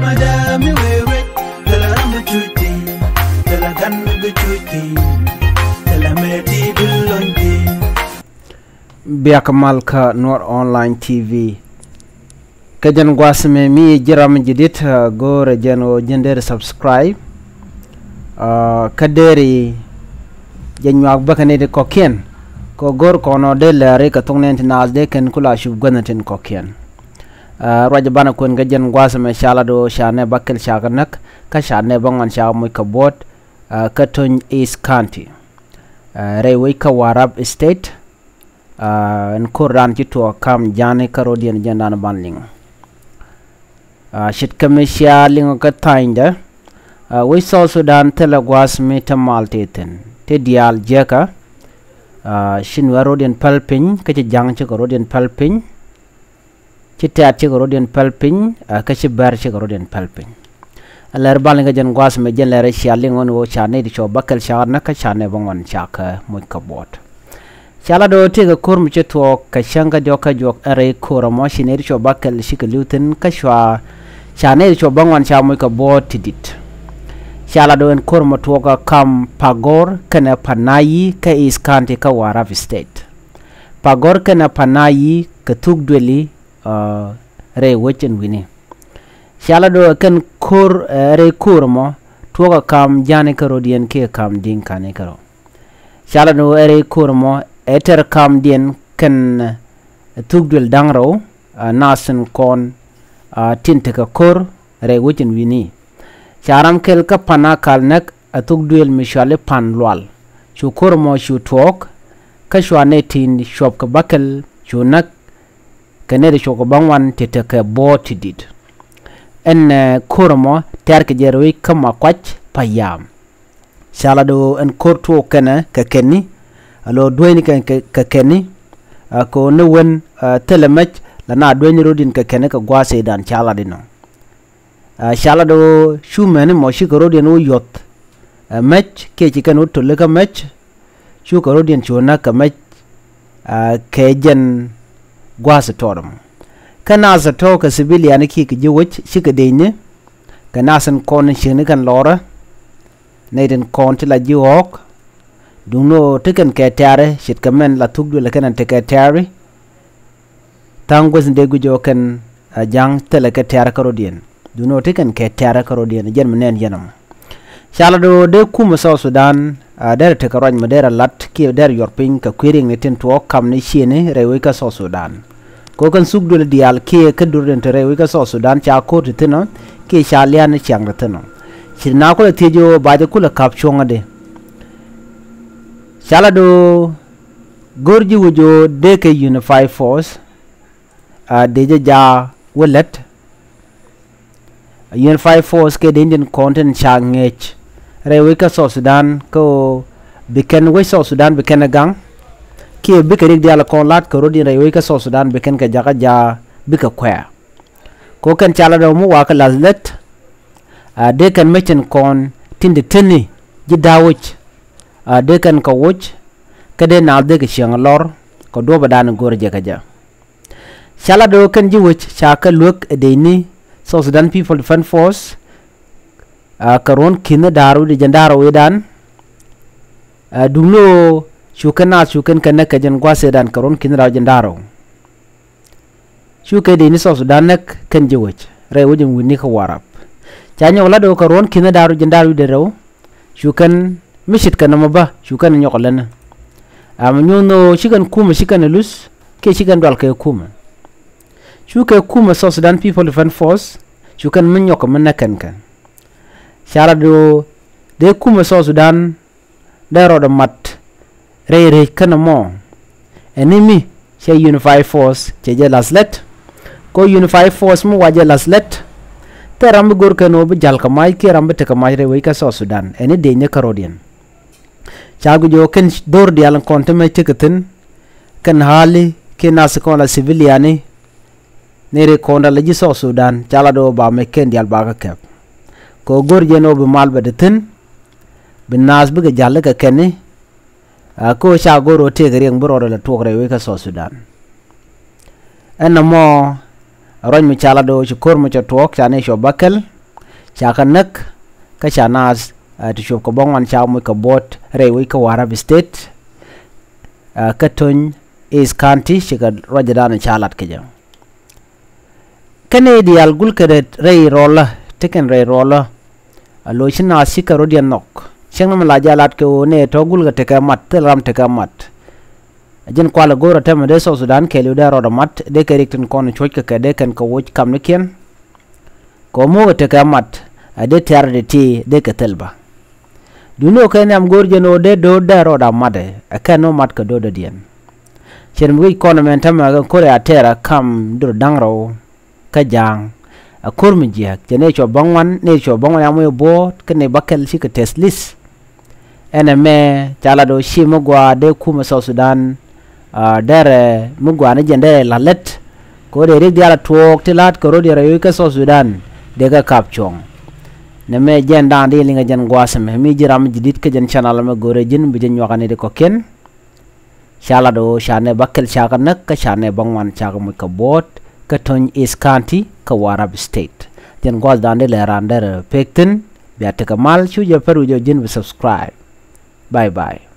madami wewe tala rambu chuti tala ganu chuti tala meti bulonti biak malka nuer online tv kajan gwasme mi jiram jidit gore jeno jender subscribe kaderi janyak bakane de kokien ko gor kono de Läär ka tongnen tinal de ken kula shub gonatin kokien raja bana kun gajan gwasme shala do shane bakel shaganak ka shane bangon sha moy ka bot katun East County rewe ka warab state en koran ci to kam jane karodian jandana banling shit kamisha lingo ka tainda we so Sudan telagwas meta malteten te dial jeka shinwa rodian palpin ka ci jang ci rodian palpin ci tat ci rodian palpin ka ci bar ci rodian palpin Läär balinga jan gwas me jan Läär shalingo no chane di cho bakal shar na ka chane bangon chaka moy ka bot Shala do tiga kurm cheto ka shanga joka jok are kura mo shineri cho bakal shikalutin ka shwa shaneri cho bangwan cha moy ka bot tidit Shala do en kurm toga kam pagor kana panayi ka East County ka warab state pagor kana panayi ka tugdweli re wechen wini Shala do kan kur re kurmo toga kam jane karodian ke kam dinkane karo Shala do re kurmo eter kam dien ken tugdul dangro nasen kon tinte ka kor re wucin wini charam kel ka pana kalnak tugdul mishale pan lwal chu kor mo chu tok ka shwane tin shop ka bakel chu nak kanere shoko bangwan tete ka bot did en kor mo ter ke jerwi kama kwach payam shala do en kor to kana ka kenni alo dweni ka kenni ko no won telemach lana dweni rodin ka kenni ka gwase dan chala dino chala do shumene mo shi rodin o yot match ke ci kan to le ka match shu ka rodin chona ka match ke jen gwase torum kana za to ka civilian ki ji wuch shi ka denne kana san kon shi ne kan lora neiden kon tila ji ok Duno teken ke tare shit kamen la tugdu la kenan teke tare tangos ndegu jo ken jang tele ke tare karodien duno teken ke tare karodien jen menen yanam shala do de kuma so Sudan der te karoj madera lat ki der yorpin ka quiring ne ten to kam ne shine rewe ka so Sudan ko kan sugdu le dial ke ka durden te rewe ka so Sudan cha ko tino ke shalian chang tino shina ko tejo baade kula kap chonga de Shala do gorji wujo deke Unify Force deja ja wallet Unify Force ke the Indian content changech rewe ka so Sudan ko biken we so Sudan biken gang ki bikerik diala kon lat ko rodi rewe ka so Sudan biken ka jaga ja bika kwa ko kan chala do mu wa ka lazlet de kan mechen kon tinde teni ji dawich de kan ka wuch kade na de ke chiang lor ko do badan gorje ka ja shala do kan ji wuch cha ka luk de ni so Sudan People Defense Force karon kin daru de jandaro wedan dumno chukan kan ka jan gwase dan karon kin ra jandaro chuke de ni so Sudan nak kan ji wuch re wujum wini ka warap cha nyola do karon kin daru jandaro de ro chukan mishit kana maba shukan nyokolana nyuno shikan kuma shikan lus ke shikan dal ke kuma shuka kuma so Sudan People Defense Force shukan nyok manakan kan shara do de kuma so Sudan da ro da mat re kana mo enemy she Unify Force che je laslet ko Unify Force mu waje laslet teram gor kano bi jal kamay ke rambe te kamay re we ka so Sudan ene de ne karodian chagu jo ken dor dial konte me tiketin kan hali ke nas ko la civiliani nere konda la ji so Sudan chala do ba me ken dial ba ka kep ko gor je no bi mal bedetin bin nas bi ga jall ka kenni ko cha goro te gari ng bro la to re we ka so Sudan en mo roñ mi chala do chukur mi chatuok chane sho bakel chaka nak ka chanas to shop ko bongwan cha mu ka bot rewi ka Warab State ka tun is county shika rojadan chalat ke jam kane dial gul kedet rei rolla teken rei rolla lo china sika rodian nok cheng nam la jalat ko ne to gul ga teka mat telam teka mat jen kwala gora tema de so Sudan ke lu da roda mat de ke rikten kon choch ka de kan ko woch kam niken ko mo teka mat de ter de ti de ke telba duno ke nam gor jeno de do da roda made akano mat ka do de dien chen mu ko men tama ga ko ya tera kam dur dangro ka jang akur mi jiak jene cho bangwan ne cho bangwan amu bo kene bakel shi ka test list ene me chala do shi mugwa de kuma South Sudan dere mugwa ne jende lalet ko de rig diala tuok tilat ko rodi rayu ka South Sudan de ga kapchong ne me jenda ndi linga jen gwasame mi jiram jidit ke jen channel me gore jin bi jen nyokane de ko ken chala do shane bakel chaka nak ka shane bangwan chaka mu ka bot ka ton is county ka Warab State jen gwas dande Läär pekten biate kamal chu je peru jo jin subscribe bye bye